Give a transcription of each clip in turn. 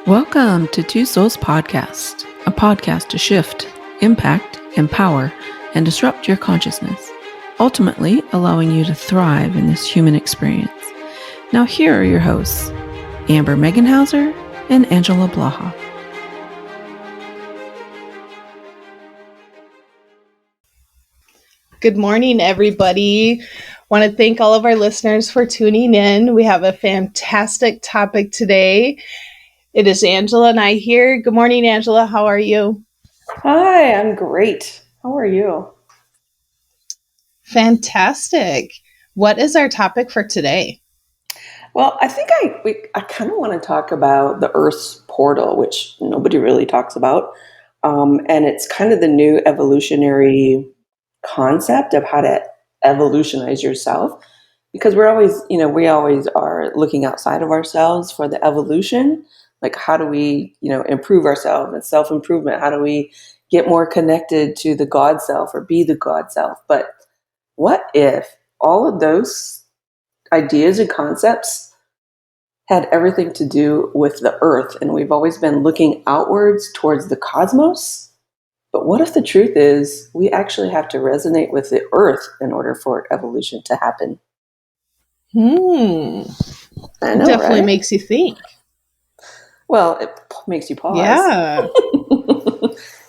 Welcome to Two Souls Podcast, a podcast to shift, impact, empower, and disrupt your consciousness, ultimately allowing you to thrive in this human experience. Now here are your hosts, Amber Megenhauser and Angela Blaha. Good morning, everybody. Want to thank all of our listeners for tuning in. We have a fantastic topic today. It is Angela and I here. Good morning, Angela. How are you? Hi, I'm great. How are you? Fantastic. What is our topic for today? Well, I think I kind of want to talk about the Earth's portal, which nobody really talks about. And it's kind of the new evolutionary concept of how to evolutionize yourself. Because we always are looking outside of ourselves for the evolution. Like, how do we, improve ourselves and self-improvement? How do we get more connected to the God self or be the God self? But what if all of those ideas and concepts had everything to do with the earth, and we've always been looking outwards towards the cosmos? But what if the truth is we actually have to resonate with the earth in order for evolution to happen? I know, definitely right? Makes you think. Well, it makes you pause. Yeah.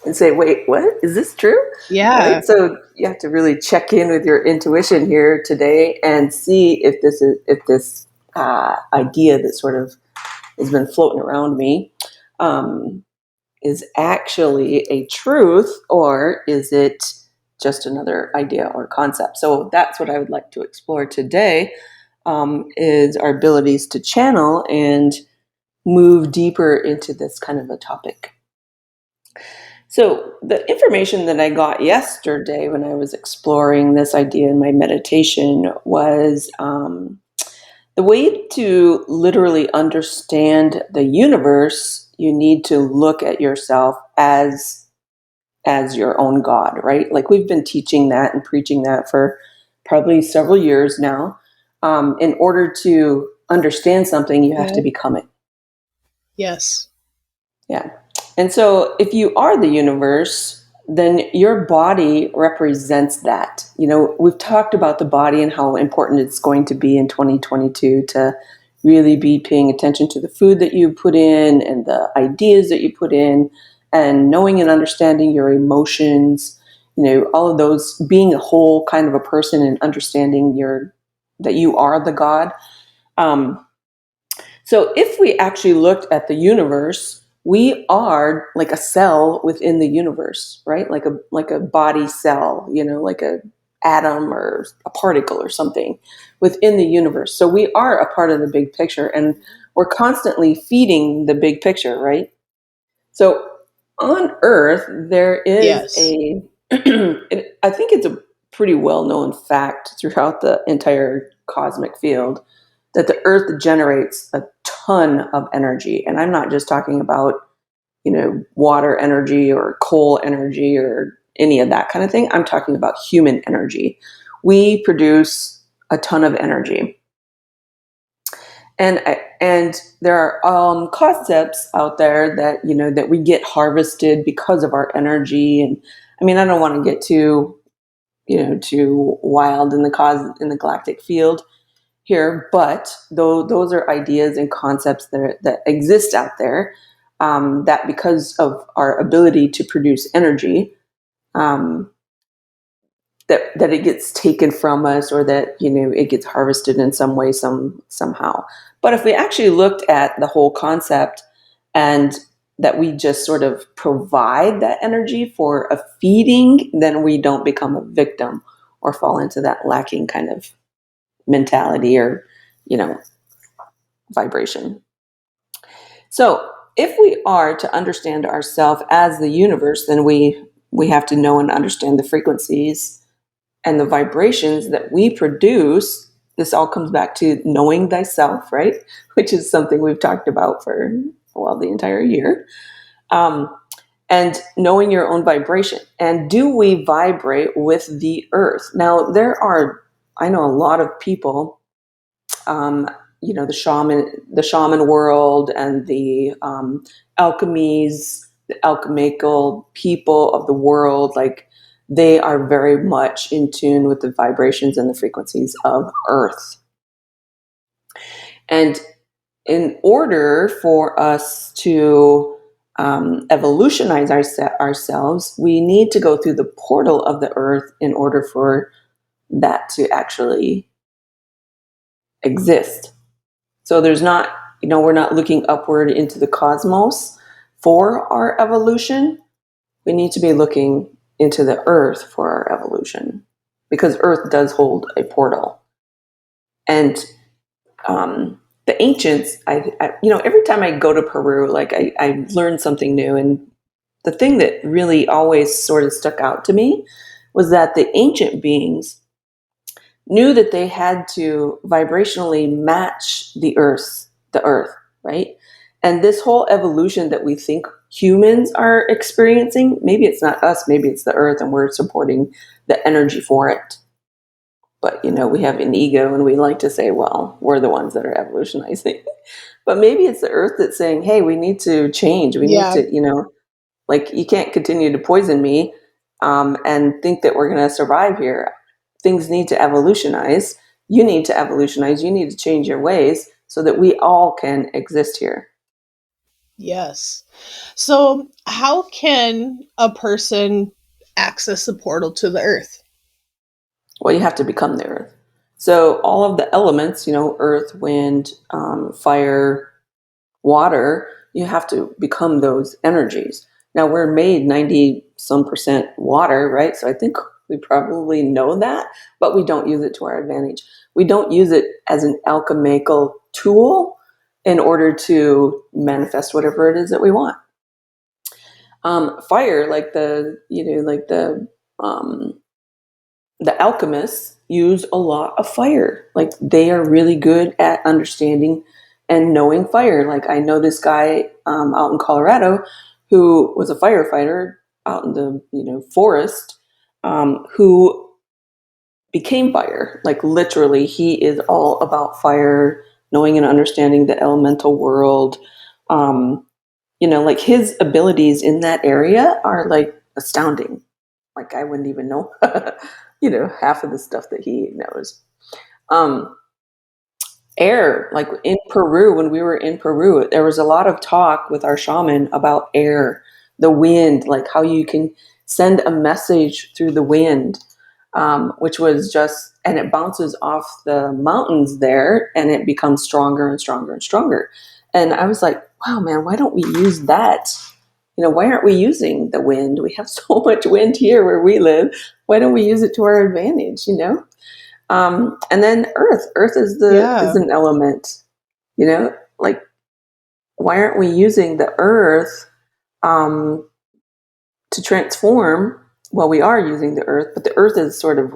And say, wait, what? Is this true? Yeah. Right? So you have to really check in with your intuition here today and see if this idea that sort of has been floating around me is actually a truth, or is it just another idea or concept? So that's what I would like to explore today, is our abilities to channel and move deeper into this kind of a topic. So the information that I got yesterday when I was exploring this idea in my meditation was the way to literally understand the universe. You need to look at yourself as your own God, right? Like, we've been teaching that and preaching that for probably several years now. In order to understand something, you have to become it. Yes. Yeah. And so if you are the universe, then your body represents that. We've talked about the body and how important it's going to be in 2022 to really be paying attention to the food that you put in and the ideas that you put in, and knowing and understanding your emotions, all of those, being a whole kind of a person and understanding that you are the God. So if we actually looked at the universe, we are like a cell within the universe, right? Like a body cell, like a atom or a particle or something within the universe. So we are a part of the big picture, and we're constantly feeding the big picture, right? So on Earth, there is I think it's a pretty well-known fact throughout the entire cosmic field that the Earth generates a ton of energy. And I'm not just talking about, water energy or coal energy or any of that kind of thing. I'm talking about human energy. We produce a ton of energy. And there are concepts out there that, that we get harvested because of our energy. And I mean, I don't want to get too wild in the galactic field here, but those are ideas and concepts that exist out there, that because of our ability to produce energy, that it gets taken from us, or that it gets harvested in some way, somehow. But if we actually looked at the whole concept, and that we just sort of provide that energy for a feeding, then we don't become a victim or fall into that lacking kind of mentality or vibration. So if we are to understand ourselves as the universe, then we have to know and understand the frequencies and the vibrations that we produce. This all comes back to knowing thyself, right? Which is something we've talked about for, the entire year. And knowing your own vibration. And do we vibrate with the earth? Now, I know a lot of people, the shaman world and the the alchemical people of the world, like they are very much in tune with the vibrations and the frequencies of Earth. And in order for us to evolutionize ourselves, we need to go through the portal of the Earth in order for that to actually exist. So there's not, we're not looking upward into the cosmos for our evolution. We need to be looking into the Earth for our evolution, because Earth does hold a portal. And the ancients, every time I go to Peru, like I learn something new. And the thing that really always sort of stuck out to me was that the ancient beings knew that they had to vibrationally match the earth, right? And this whole evolution that we think humans are experiencing, maybe it's not us, maybe it's the earth, and we're supporting the energy for it. But, we have an ego and we like to say, well, we're the ones that are evolutionizing. But maybe it's the earth that's saying, hey, we need to change. We need to, like, you can't continue to poison me and think that we're going to survive here. Things need to evolutionize. You need to evolutionize. You need to change your ways so that we all can exist here. Yes. So how can a person access the portal to the earth? Well, you have to become the earth. So all of the elements, earth, wind, fire, water, you have to become those energies. Now we're made 90 some percent water, right? So I think we probably know that, but we don't use it to our advantage. We don't use it as an alchemical tool in order to manifest whatever it is that we want. Fire, like the alchemists use a lot of fire. Like they are really good at understanding and knowing fire. Like I know this guy out in Colorado who was a firefighter out in the forest, who became fire. Like literally, he is all about fire, knowing and understanding the elemental world. Like his abilities in that area are like astounding. Like I wouldn't even know, half of the stuff that he knows. Air, like in Peru, when we were in Peru, there was a lot of talk with our shaman about air, the wind, like how you can send a message through the wind, which was and it bounces off the mountains there and it becomes stronger and stronger and stronger. And I was like, wow, man, why don't we use that? Why aren't we using the wind? We have so much wind here where we live. Why don't we use it to our advantage, And then earth is an element, like why aren't we using the earth to transform? Well, we are using the earth, but the earth is sort of,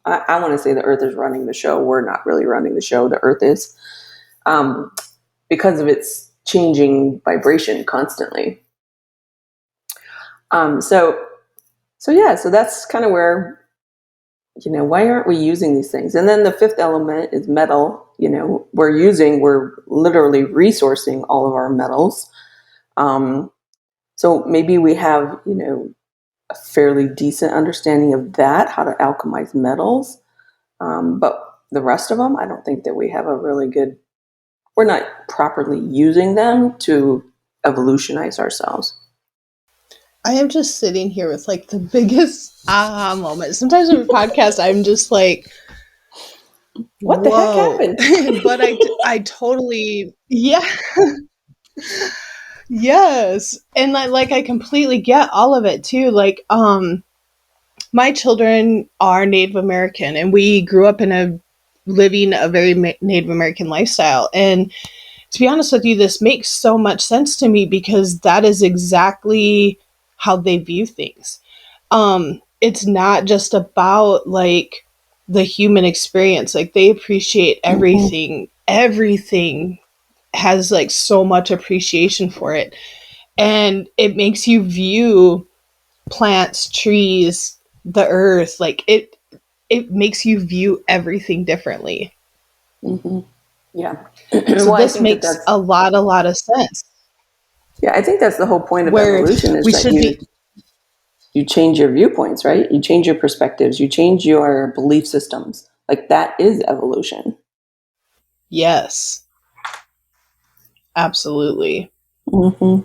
I want to say the earth is running the show. We're not really running the show. The earth is, because of its changing vibration constantly. So that's kind of where, why aren't we using these things? And then the fifth element is metal. We're literally resourcing all of our metals. So maybe we have, a fairly decent understanding of that, how to alchemize metals. But the rest of them, I don't think that we have we're not properly using them to evolutionize ourselves. I am just sitting here with like the biggest aha moment. Sometimes in a podcast, I'm just like, what the heck happened? But I totally, yeah. Yes. And I completely get all of it too. Like, my children are Native American and we grew up living a very Native American lifestyle. And to be honest with you, this makes so much sense to me because that is exactly how they view things. It's not just about like the human experience. Like they appreciate everything. Mm-hmm. Everything has like so much appreciation for it. And it makes you view plants, trees, the earth, like it makes you view everything differently. Mm-hmm. Yeah. So Well, I this think that makes that's, a lot of sense yeah, I think that's the whole point of where evolution is we that should be. you change your viewpoints, right? You change your perspectives, you change your belief systems. Like that is evolution. Yes, absolutely. Hmm.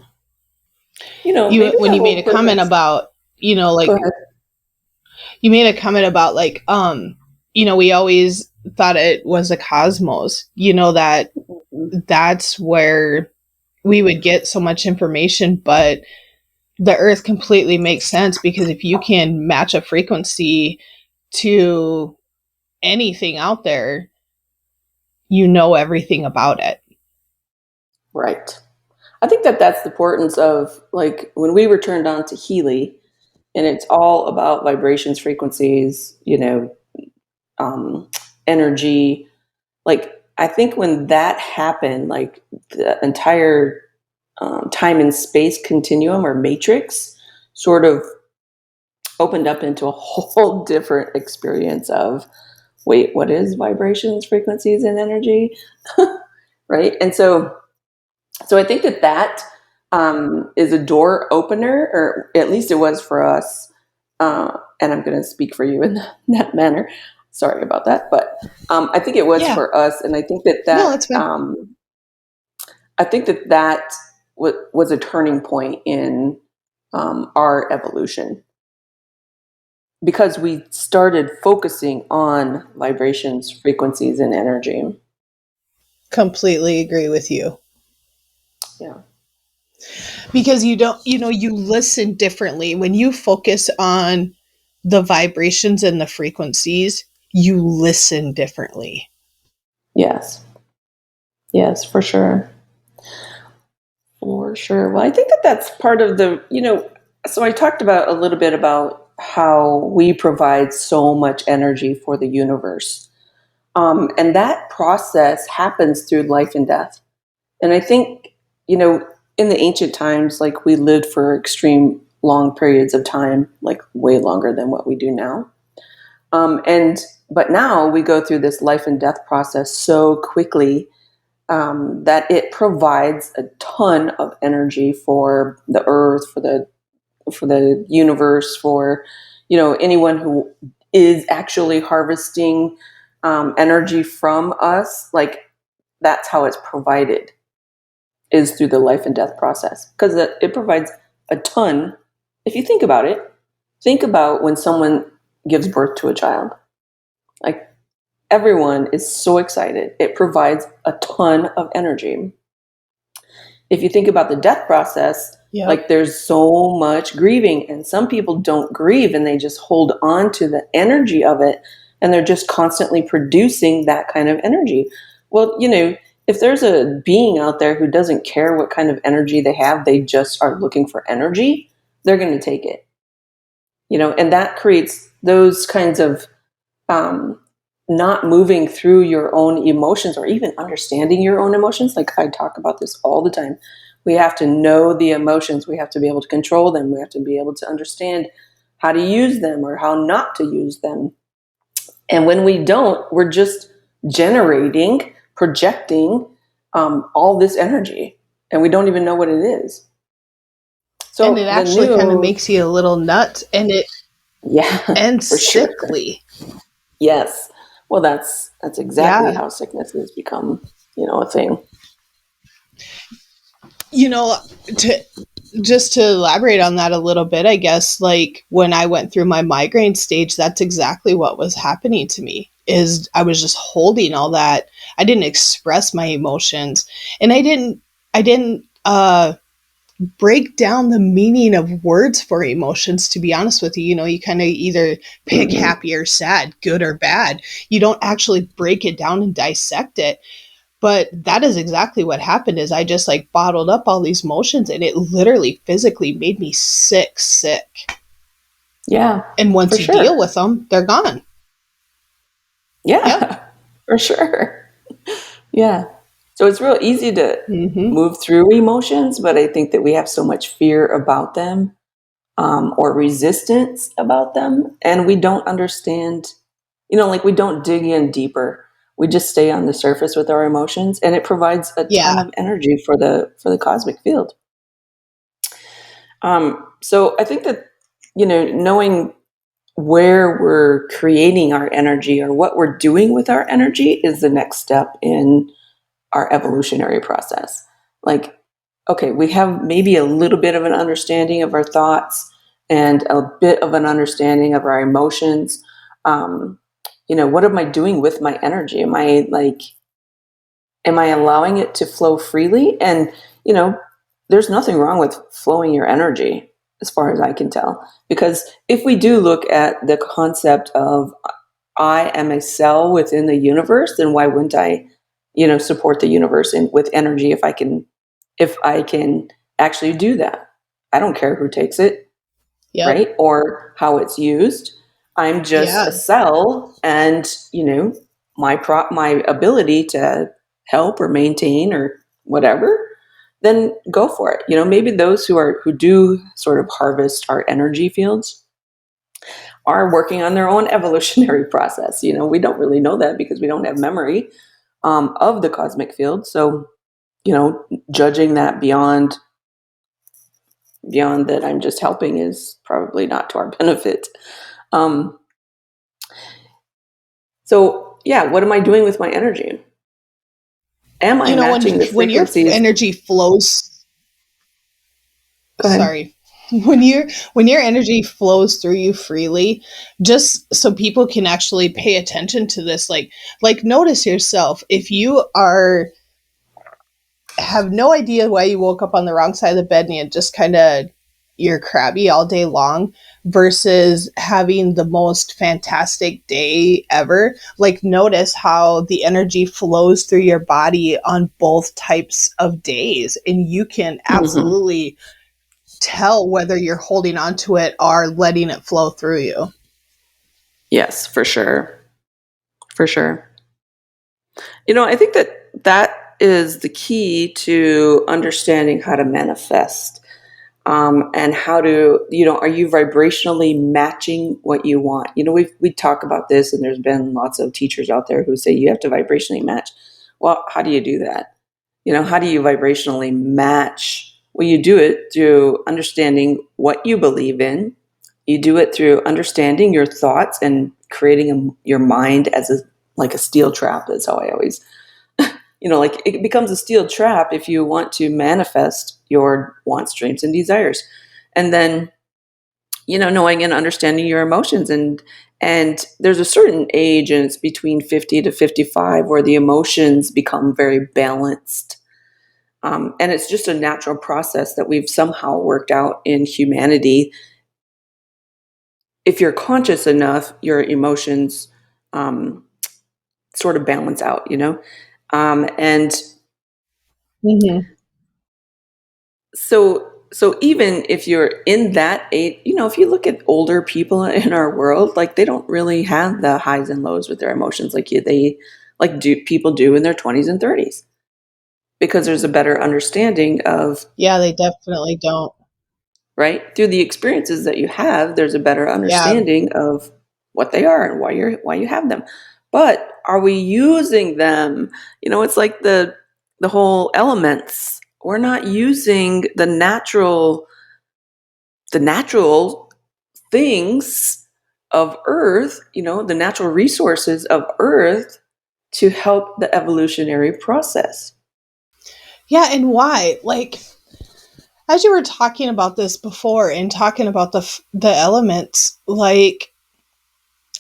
You Maybe when the you made whole a comment purpose. about, Go like ahead. you made a comment about like we always thought it was a cosmos, that Mhm. that's where we would get so much information, but the earth completely makes sense because if you can match a frequency to anything out there, you know everything about it. Right. I think that that's the importance of like when we were turned on to Healy, and it's all about vibrations, frequencies, um, energy. Like I think when that happened, like the entire time and space continuum or matrix sort of opened up into a whole different experience of wait, what is vibrations, frequencies, and energy? Right. And so I think that is a door opener, or at least it was for us. And I'm going to speak for you in that manner. Sorry about that, but I think it was Yeah. for us, and I think No, it's fine. I think that was a turning point in our evolution because we started focusing on vibrations, frequencies, and energy. Completely agree with you. Yeah. Because you don't, you listen differently when you focus on the vibrations and the frequencies, you listen differently. Yes. Yes, for sure. For sure. Well, I think that that's part of so I talked about a little bit about how we provide so much energy for the universe. And that process happens through life and death. And I think, in the ancient times, like we lived for extreme long periods of time, like way longer than what we do now. But now we go through this life and death process so quickly that it provides a ton of energy for the earth, for the universe, for anyone who is actually harvesting energy from us. Like that's how it's provided is through the life and death process because it provides a ton. If you think about when someone gives birth to a child. Like everyone is so excited. It provides a ton of energy. If you think about the death process, Yep. like there's so much grieving, and some people don't grieve and they just hold on to the energy of it, and they're just constantly producing that kind of energy. Well, if there's a being out there who doesn't care what kind of energy they have, they just are looking for energy, they're going to take it. And that creates those kinds of um, not moving through your own emotions or even understanding your own emotions. Like I talk about this all the time. We have to know the emotions. We have to be able to control them. We have to be able to understand how to use them or how not to use them. And when we don't, we're just generating, projecting all this energy, and we don't even know what it is. And it So the actually kind of new, makes you a little nuts yeah, and for sure. sickly. Yes. Well, that's exactly Yeah. how sickness has become, a thing. You know, to just to elaborate on that a little bit, I guess like when I went through my migraine stage, that's exactly what was happening to me. Is I was just holding all that. I didn't express my emotions, and I didn't break down the meaning of words for emotions, to be honest with you. You kind of either pick Hmm. happy or sad, good or bad. You don't actually break it down and dissect it. But that is exactly what happened is I just like bottled up all these emotions, and it literally physically made me sick. Yeah, And for once you deal sure. with them, they're gone. Yep. Yeah, for sure. Yeah. So it's real easy to Mm-hmm. move through emotions, but I think that we have so much fear about them or resistance about them, and we don't understand, like we don't dig in deeper. we just stay on the surface with our emotions, and it provides a ton Yeah. of energy for the cosmic field. So I think that, knowing where we're creating our energy or what we're doing with our energy is the next step in our evolutionary process. Like, okay, we have maybe a little bit of an understanding of our thoughts and a bit of an understanding of our emotions. What am I doing with my energy? Am I allowing it to flow freely? And, there's nothing wrong with flowing your energy as far as I can tell. Because if we do look at the concept of I am a cell within the universe, then why wouldn't I, support the universe with energy if I can actually do that? I don't care who takes it, Yep. right? Or how it's used. I'm just Yeah. a cell, and my ability to help or maintain or whatever, then go for it. Maybe those who do sort of harvest our energy fields are working on their own evolutionary process. We don't really know that because we don't have memory of the cosmic field. So, judging that beyond that I'm just helping is probably not to our benefit. Um, so yeah, what am I doing with my energy? Am I matching the When your frequencies? energy flows, Go ahead. sorry, when your energy flows through you freely, just so people can actually pay attention to this, like notice yourself. If you have no idea why you woke up on the wrong side of the bed and you just kind of you're crabby all day long versus having the most fantastic day ever, like notice how the energy flows through your body on both types of days, and you can Mm-hmm. absolutely tell whether you're holding on to it or letting it flow through you. Yes, for sure. For sure. I think that is the key to understanding how to manifest. And how to, are you vibrationally matching what you want? We talk about this, and there's been lots of teachers out there who say you have to vibrationally match. Well, how do you do that? How do you vibrationally match? Well, you do it through understanding what you believe in. You do it through understanding your thoughts and creating your mind as like a steel trap. That's how I always like it becomes a steel trap if you want to manifest your wants, dreams, and desires. And then, knowing and understanding your emotions. And there's a certain age, and it's between 50 to 55, where the emotions become very balanced. And it's just a natural process that we've somehow worked out in humanity. If you're conscious enough, your emotions sort of balance out, and Mm-hmm. so even if you're in that age, if you look at older people in our world, like they don't really have the highs and lows with their emotions people do in their 20s and 30s, because there's a better understanding of, Yeah, they definitely don't. right, through the experiences that you have, there's a better Yeah. understanding of what they are and why you have them. But are we using them? It's like the whole elements. We're not using the natural things of Earth, the natural resources of Earth, to help the evolutionary process. Yeah, and why? Like, as you were talking about this before and talking about the elements, like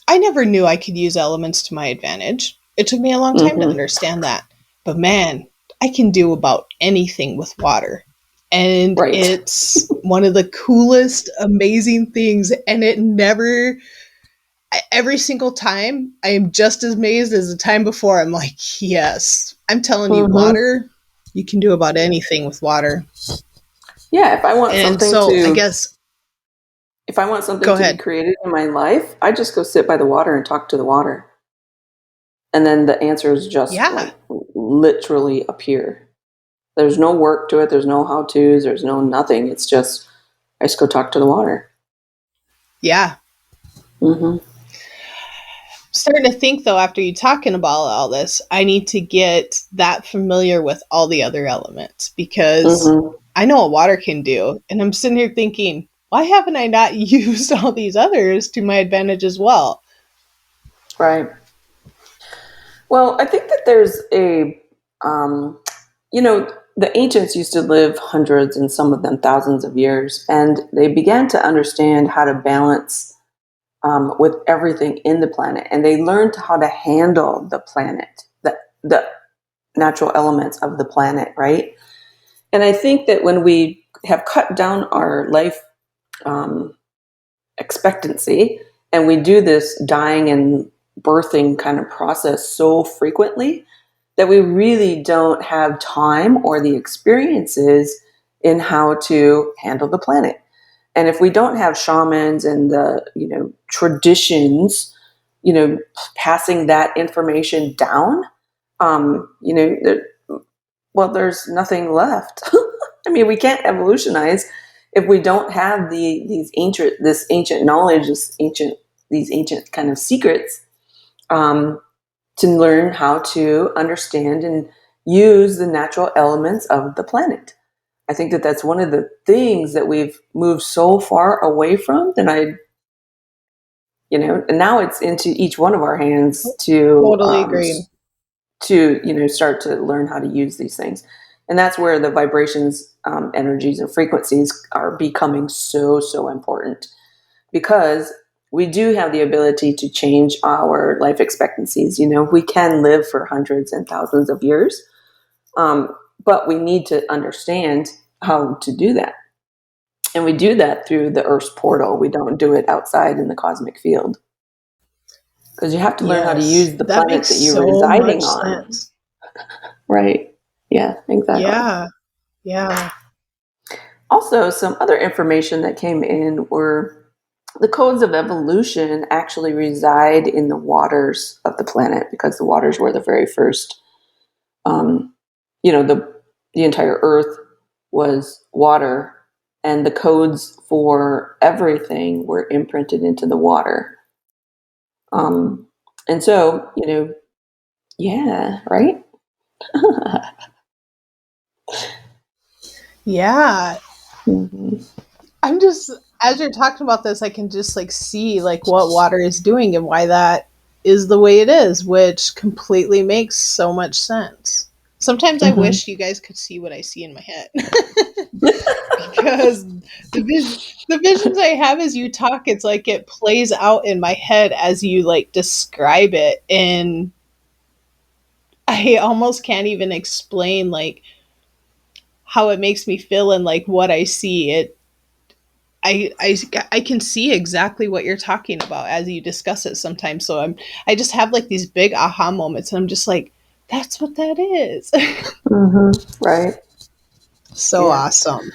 I never knew I could use elements to my advantage. It took me a long time to Mm-hmm. understand that. But man, I can do about anything with water. And Right. it's one of the coolest, amazing things. And it never, every single time, I am just as amazed as the time before. I'm like, yes, I'm telling you, Mm-hmm. water, you can do about anything with water. Yeah, And so I guess, if I want something go to be ahead. created in my life, I just go sit by the water and talk to the water. And then the answers just Yeah. like literally appear. There's no work to it, there's no how-tos, there's no nothing. It's just I just go talk to the water. Yeah. Mm-hmm. starting to think, though, after you talking about all this, I need to get that familiar with all the other elements, because Mm-hmm. I know what water can do. And I'm sitting here thinking, why haven't I not used all these others to my advantage as well? Right. Well, I think that there's um, you know, the ancients used to live hundreds and some of them thousands of years, and they began to understand how to balance with everything in the planet, and they learned how to handle the planet, the natural elements of the planet, right? And I think that when we have cut down our life um, expectancy, and we do this dying and birthing kind of process so frequently, that we really don't have time or the experiences in how to handle the planet. And if we don't have shamans and the, traditions, passing that information down, you know, well, there's nothing left. I mean, we can't evolutionize if we don't have this ancient knowledge, these ancient kind of secrets, um, to learn how to understand and use the natural elements of the planet. I think that that's one of the things that we've moved so far away from that and now it's into each one of our hands Totally agree. to start to learn how to use these things. And that's where the vibrations, energies, and frequencies are becoming so important, because we do have the ability to change our life expectancies. We can live for hundreds and thousands of years, but we need to understand how to do that. And we do that through the Earth's portal. We don't do it outside in the cosmic field, because you have to learn how to Yes, use the that planet makes that you're so much residing on. sense. Right. Yeah, exactly. Yeah, yeah. Also, some other information that came in were the codes of evolution actually reside in the waters of the planet, because the waters were the very first, um, the entire Earth was water, and the codes for everything were imprinted into the water. And so, yeah, right? Yeah. Mhm. I'm just, as you're talking about this, I can just like see like what water is doing and why that is the way it is, which completely makes so much sense. Sometimes I Mhm. wish you guys could see what I see in my head. Because the visions I have as you talk, it's like it plays out in my head as you like describe it, and I almost can't even explain like how it makes me feel and like what I see. I can see exactly what you're talking about as you discuss it sometimes. So I just have like these big aha moments, and I'm just like, that's what that is. Mhm. Right. So Yeah. awesome.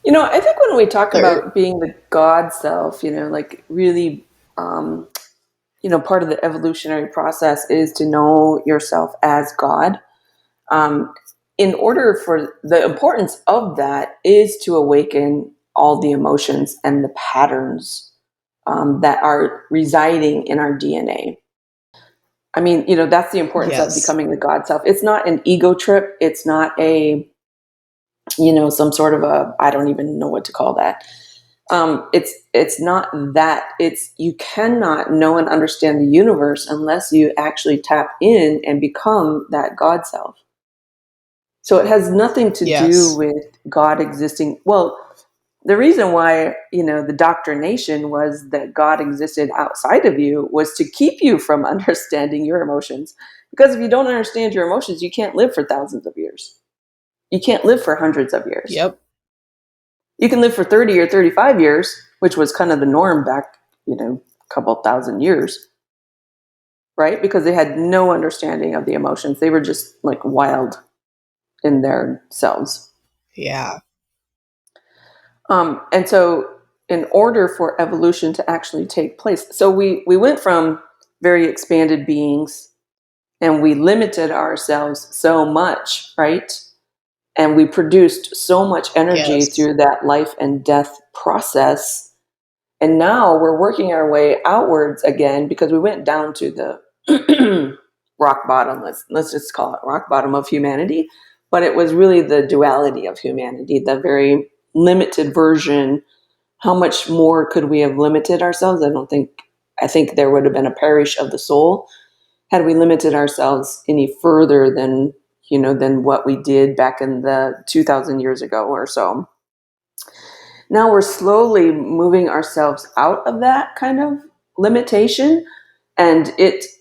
I think when we talk There, about being the God self, like really, part of the evolutionary process is to know yourself as God. Um, in order for the importance of that is to awaken all the emotions and the patterns that are residing in our DNA. I mean, that's the importance of yes. becoming the God self. It's not an ego trip. It's not some sort of I don't even know what to call that. It's not that. It's you cannot know and understand the universe unless you actually tap in and become that God self. So it has nothing to do Yes. with God existing. Well, the reason why, the doctrination was that God existed outside of you was to keep you from understanding your emotions. Because if you don't understand your emotions, you can't live for thousands of years. You can't live for hundreds of years. Yep. You can live for 30 or 35 years, which was kind of the norm back, a couple thousand years, right? Because they had no understanding of the emotions. They were just like wild in their selves. Yeah. And so, in order for evolution to actually take place, so we went from very expanded beings, and we limited ourselves so much, right? And we produced so much energy Yes. through that life and death process. And now we're working our way outwards again because we went down to the rock bottom. Let's just call it rock bottom of humanity. But it was really the duality of humanity, the very limited version. How much more could we have limited ourselves? I think there would have been a perish of the soul had we limited ourselves any further than what we did back in the 2,000 years ago or so. Now we're slowly moving ourselves out of that kind of limitation, and it's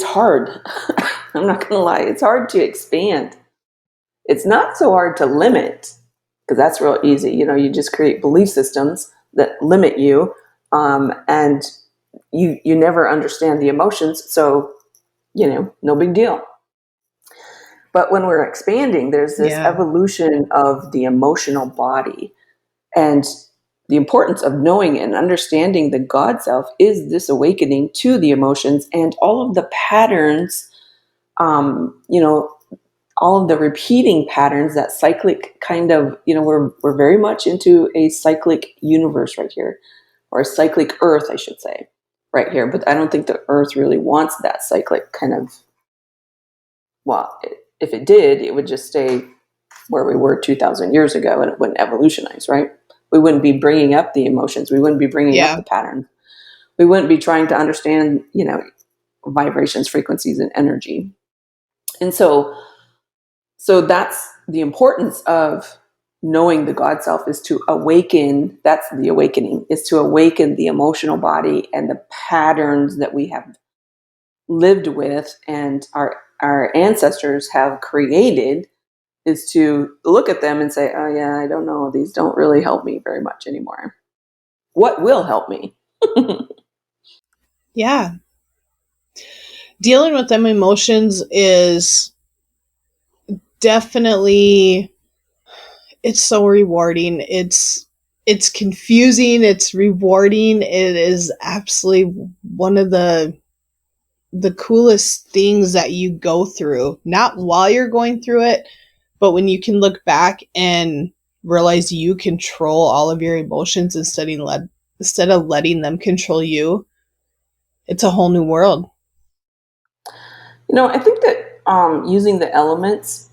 hard. I'm not going to lie. It's hard to expand. It's not so hard to limit, because that's real easy. You just create belief systems that limit you, and you never understand the emotions. So, no big deal. But when we're expanding, there's this evolution of the emotional body. And the importance of knowing and understanding the God self is this awakening to the emotions and all of the patterns, all of the repeating patterns, that cyclic kind of, we're very much into a cyclic universe right here, or a cyclic earth, I should say, right here. But I don't think the earth really wants that cyclic kind of, well, if it did, it would just stay where we were 2,000 years ago, and it wouldn't evolutionize, right? We wouldn't be bringing up the emotions. We wouldn't be bringing up the patterns. We wouldn't be trying to understand, vibrations, frequencies, and energy. And so that's the importance of knowing the God self, is to awaken. That's the awakening, is to awaken the emotional body and the patterns that we have lived with and our ancestors have created, is to look at them and say, oh yeah, I don't know, these don't really help me very much anymore. What will help me? Yeah. Dealing with them emotions is definitely, it's so rewarding. It's confusing, it's rewarding. It is absolutely one of the coolest things that you go through, not while you're going through it, but when you can look back and realize you control all of your emotions instead of letting them control you. It's a whole new world. I think that using the elements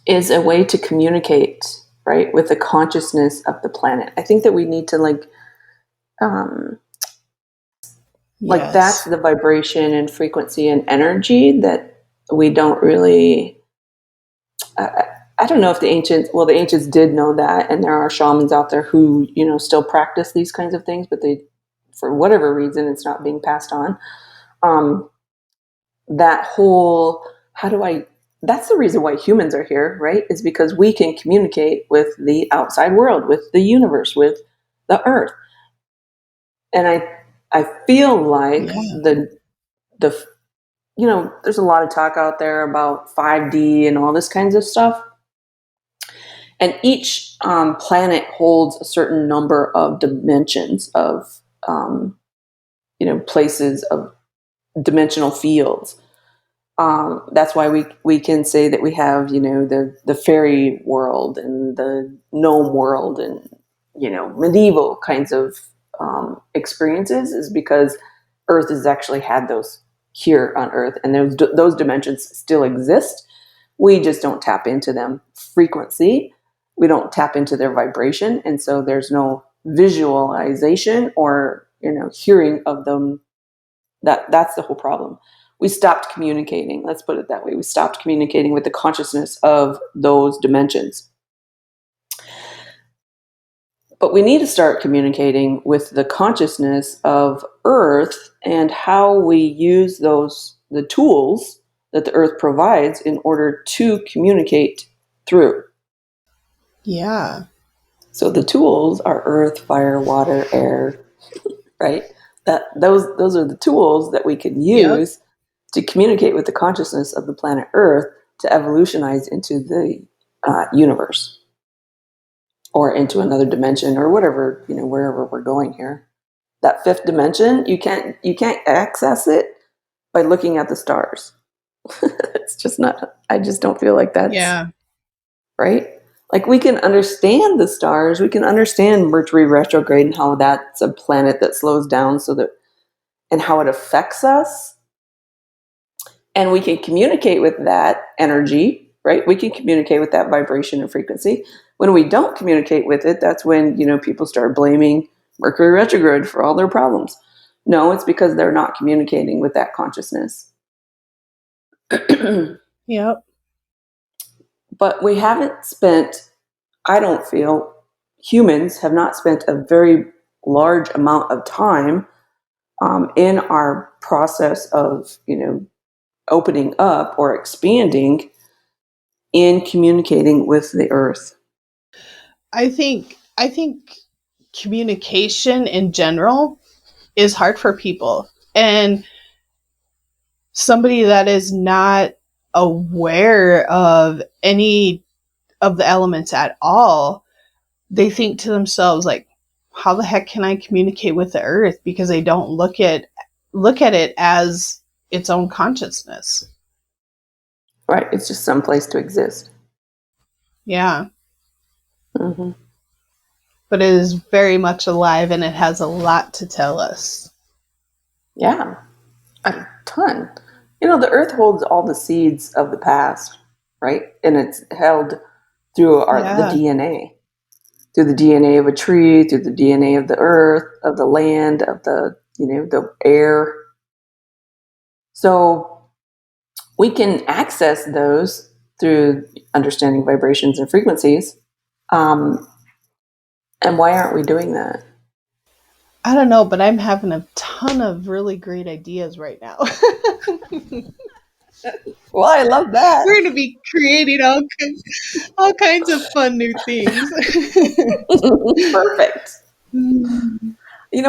is a way to communicate, right, with the consciousness of the planet. I think that we need to like that's the vibration and frequency and energy that we don't really. I don't know if the ancients did know that, and there are shamans out there who still practice these kinds of things, but they, for whatever reason, it's not being passed on. That whole, that's the reason why humans are here, right? Is because we can communicate with the outside world, with the universe, with the earth. And I feel like the there's a lot of talk out there about 5D and all this kinds of stuff. And each planet holds a certain number of dimensions of, places of dimensional fields. That's why we can say that we have, the fairy world and the gnome world and, medieval kinds of experiences, is because Earth has actually had those here on Earth, and those dimensions still exist. We just don't tap into them frequency. We don't tap into their vibration, and so there's no visualization or hearing of them. That's the whole problem. We stopped communicating. Let's put it that way. We stopped communicating with the consciousness of those dimensions. But we need to start communicating with the consciousness of Earth and how we use the tools that the Earth provides in order to communicate through. Yeah. So the tools are earth, fire, water, air, right? Those are the tools that we can use to communicate with the consciousness of the planet Earth to evolutionize into the universe, or into another dimension, or whatever, wherever we're going here. That fifth dimension, you can't access it by looking at the stars. It's just not. I just don't feel like that's right. Like, we can understand the stars, we can understand Mercury retrograde and how that's a planet that slows down and how it affects us. And we can communicate with that energy, right? We can communicate with that vibration and frequency. When we don't communicate with it, that's when, people start blaming Mercury retrograde for all their problems. No, it's because they're not communicating with that consciousness. Yep. But we haven't spent, I don't feel, humans have not spent a very large amount of time in our process of, opening up or expanding in communicating with the earth. I think communication in general is hard for people. And somebody that is not aware of any of the elements at all, they think to themselves, like, how the heck can I communicate with the earth? Because they don't look at it as its own consciousness. Right. It's just some place to exist. Yeah. Mm-hmm. But it is very much alive, and it has a lot to tell us. Yeah. A ton. The earth holds all the seeds of the past, right? And it's held through the DNA. Through the DNA of a tree, through the DNA of the earth, of the land, of the air. So we can access those through understanding vibrations and frequencies. And why aren't we doing that? I don't know, but I'm having a ton of really great ideas right now. Well, I love that. We're going to be creating all kinds of fun new things. Perfect.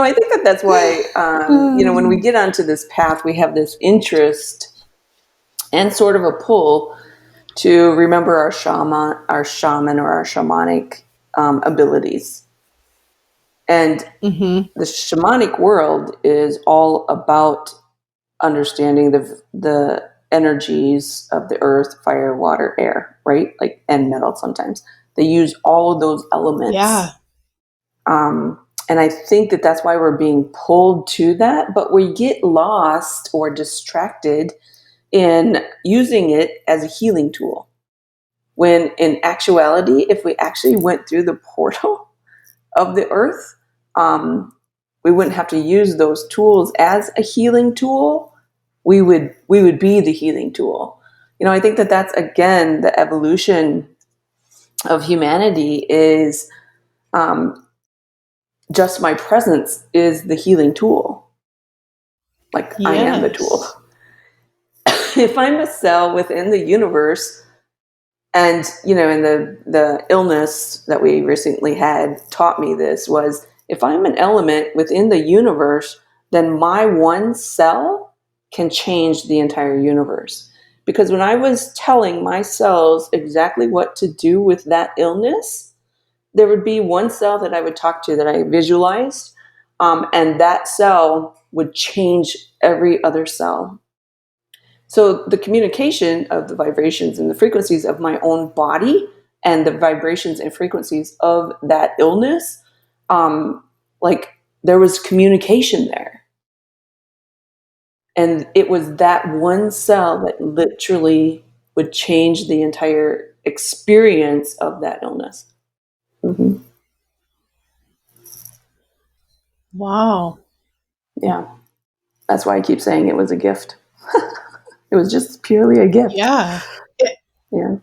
I think that's why, when we get onto this path, we have this interest and sort of a pull to remember our shaman or our shamanic abilities. And the shamanic world is all about understanding the energies of the earth, fire, water, air, right? Like, and metal sometimes. They use all of those elements. Yeah. And I think that's why we're being pulled to that, but we get lost or distracted in using it as a healing tool. When in actuality, if we actually went through the portal of the earth, we wouldn't have to use those tools as a healing tool. We would be the healing tool. I think that's, again, the evolution of humanity is just my presence is the healing tool. Like, yes. I am the tool. If I'm a cell within the universe, and, in the illness that we recently had taught me this, was if I'm an element within the universe, then my one cell can change the entire universe. Because when I was telling my cells exactly what to do with that illness, there would be one cell that I would talk to that I visualized, and that cell would change every other cell. So the communication of the vibrations and the frequencies of my own body and the vibrations and frequencies of that illness, there was communication there. And it was that one cell that literally would change the entire experience of that illness. Mm-hmm. Wow. Yeah. That's why I keep saying it was a gift. It was just purely a gift. Yeah. Yeah.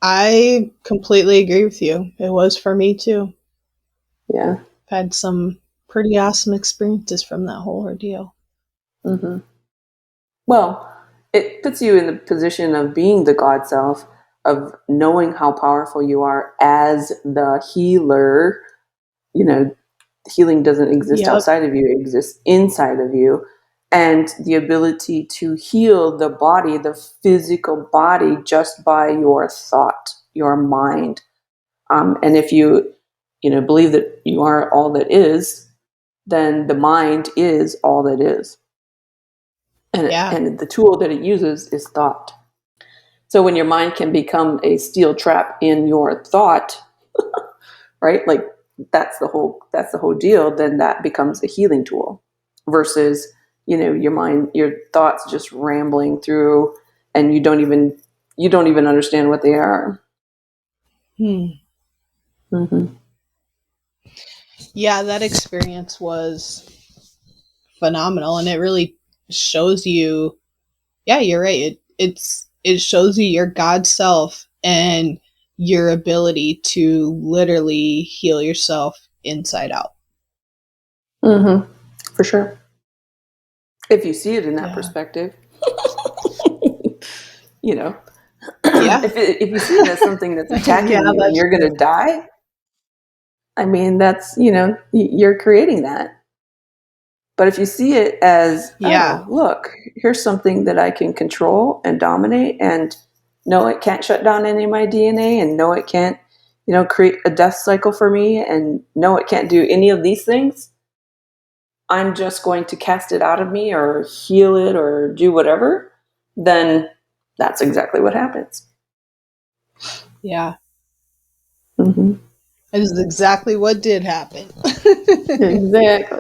I completely agree with you. It was for me too. Yeah. I've had some pretty awesome experiences from that whole ordeal. Mm-hmm. Well, it puts you in the position of being the God self, of knowing how powerful you are as the healer. Healing doesn't exist outside of you, it exists inside of you. And the ability to heal the body, the physical body, just by your thought, your mind. And if you believe that you are all that is, then the mind is all that is. And the tool that it uses is thought. So when your mind can become a steel trap in your thought, right? Like that's the whole deal, then that becomes a healing tool versus, your mind, your thoughts just rambling through and you don't even understand what they are. Mm-hmm. Yeah, that experience was phenomenal, and it really shows you, yeah, you're right. It shows you your God self and your ability to literally heal yourself inside out. Mm-hmm. For sure. If you see it in that Yeah. perspective, Yeah. if you see it as something that's Yeah, attacking you and that's you're going to die, I mean, that's, you're creating that. But if you see it as, yeah. oh, look, here's something that I can control and dominate, and no, it can't shut down any of my DNA, and no, it can't, create a death cycle for me, and no, it can't do any of these things. I'm just going to cast it out of me or heal it or do whatever, then that's exactly what happens. Yeah. Mm-hmm. That is exactly what did happen. Exactly.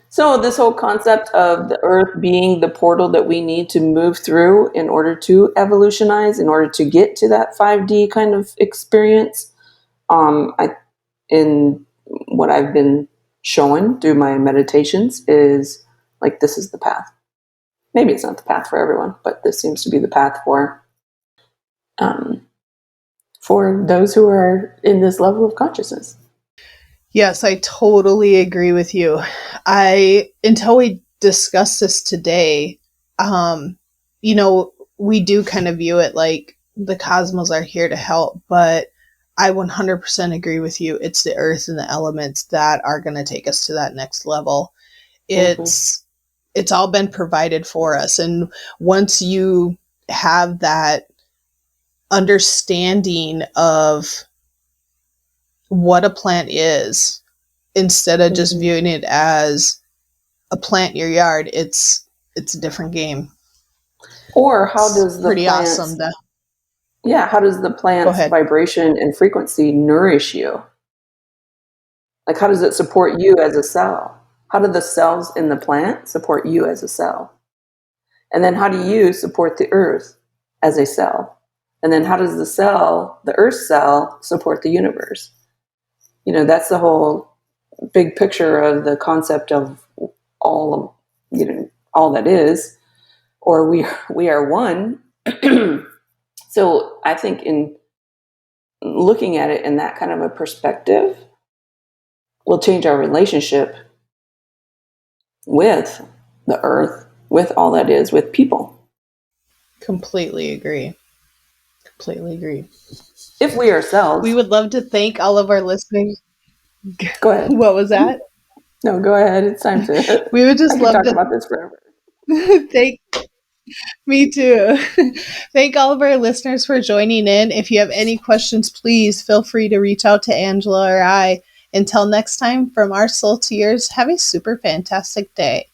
So this whole concept of the earth being the portal that we need to move through in order to evolutionize, in order to get to that 5D kind of experience, in what I've been shown through my meditations is like, this is the path. Maybe it's not the path for everyone, but this seems to be the path for those who are in this level of consciousness. Yes, I totally agree with you. Until we discuss this today, we do kind of view it like the cosmos are here to help, but I 100% agree with you. It's the earth and the elements that are going to take us to that next level. It's all been provided for us, and once you have that understanding of what a plant is, instead of just viewing it as a plant in your yard, it's a different game. Or how does the Pretty plant's awesome. how does the Go plant's ahead. vibration and frequency nourish you? Like, how does it support you as a cell? How do the cells in the plant support you as a cell? And then how do you support the earth as a cell? And then how does the earth cell, support the universe? That's the whole big picture of the concept of all that is, or we are one. So I think in looking at it in that kind of a perspective will change our relationship with the earth, with all that is, with people. Completely agree. Completely agree. If we ourselves. We would love to thank all of our listeners. Go ahead. What was that? No, go ahead. It's time to. We would just I could love talk to about this forever. thank. Me too. Thank all of our listeners for joining in. If you have any questions, please feel free to reach out to Angela or I. Until next time, from our soul to yours, have a super fantastic day.